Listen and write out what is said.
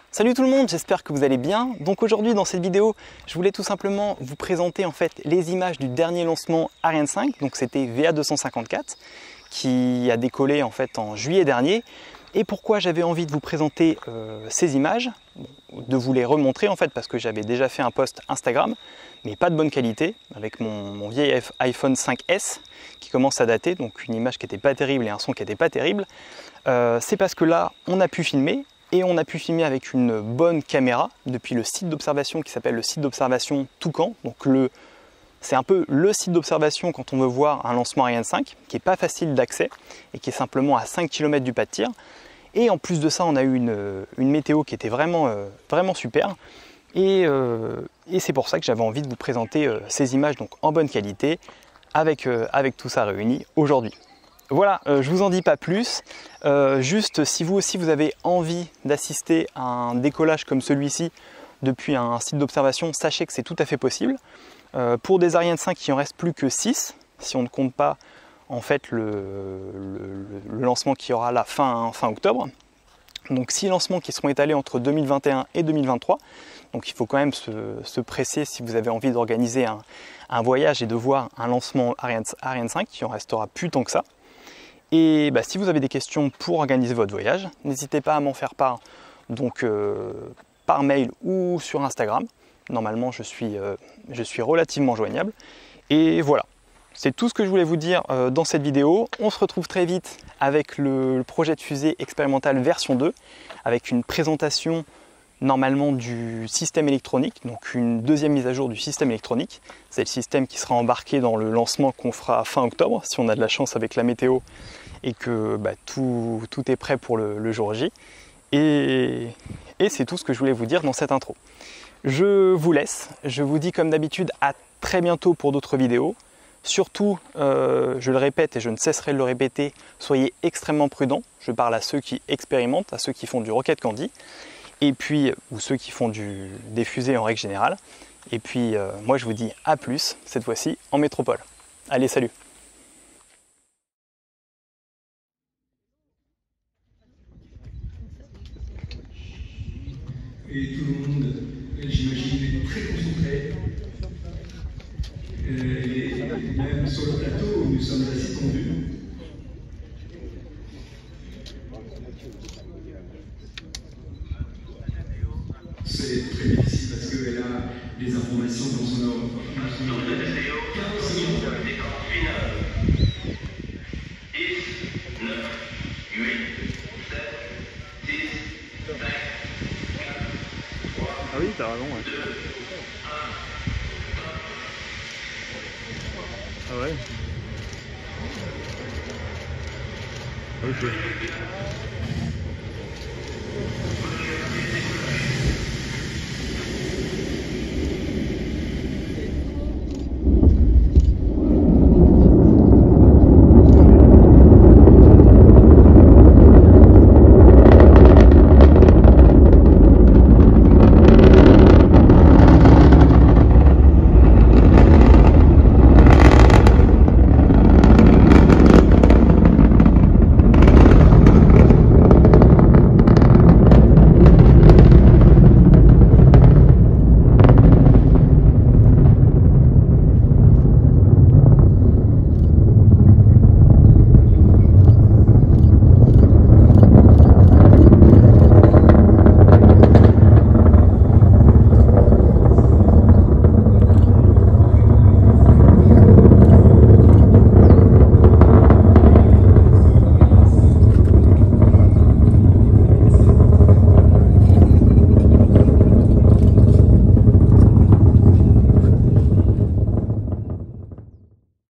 Salut tout le monde, j'espère que vous allez bien. Donc aujourd'hui dans cette vidéo, je voulais tout simplement vous présenter en fait les images du dernier lancement Ariane 5. Donc c'était VA254 qui a décollé en fait en juillet dernier. Et pourquoi j'avais envie de vous présenter ces images, de vous les remontrer en fait parce que j'avais déjà fait un post Instagram, mais pas de bonne qualité, avec mon vieil iPhone 5S qui commence à dater, donc une image qui n'était pas terrible et un son qui n'était pas terrible. C'est parce que là on a pu filmer. Et on a pu filmer avec une bonne caméra depuis le site d'observation qui s'appelle le site d'observation Toucan. Donc c'est un peu le site d'observation quand on veut voir un lancement Ariane 5 qui n'est pas facile d'accès et qui est simplement à 5 km du pas de tir. Et en plus de ça, on a eu une météo qui était vraiment super. Et c'est pour ça que j'avais envie de vous présenter ces images donc en bonne qualité avec tout ça réuni aujourd'hui. Voilà, je vous en dis pas plus, juste si vous aussi vous avez envie d'assister à un décollage comme celui-ci depuis un site d'observation, sachez que c'est tout à fait possible. Pour des Ariane 5, il en reste plus que 6, si on ne compte pas en fait le lancement qui aura la fin octobre. Donc 6 lancements qui seront étalés entre 2021 et 2023. Donc il faut quand même se presser si vous avez envie d'organiser un voyage et de voir un lancement Ariane 5, qui en restera plus tant que ça. Et si vous avez des questions pour organiser votre voyage, n'hésitez pas à m'en faire part donc, par mail ou sur Instagram. Normalement, je suis relativement joignable. Et voilà, c'est tout ce que je voulais vous dire dans cette vidéo. On se retrouve très vite avec le projet de fusée expérimentale version 2, avec une présentation normalement du système électronique, donc une deuxième mise à jour du système électronique. C'est le système qui sera embarqué dans le lancement qu'on fera fin octobre, si on a de la chance avec la météo et que tout est prêt pour le jour J. Et c'est tout ce que je voulais vous dire dans cette intro. Je vous laisse, je vous dis comme d'habitude à très bientôt pour d'autres vidéos. Surtout, je le répète et je ne cesserai de le répéter, soyez extrêmement prudents. Je parle à ceux qui expérimentent, à ceux qui font du rocket candy. Et puis, ou ceux qui font des fusées en règle générale. Et puis, moi je vous dis à plus, cette fois-ci en métropole. Allez, salut! Et tout le monde, j'imagine, est très concentré. Et même sur le plateau, nous sommes assez tendus. C'est très difficile parce qu'elle a les informations dans son ordre. 40 secondes. 10, 9, 8, 7, 6, 5, 4, 3. Ah oui, t'as raison, ouais. 2, 1. Ah ouais. Ok.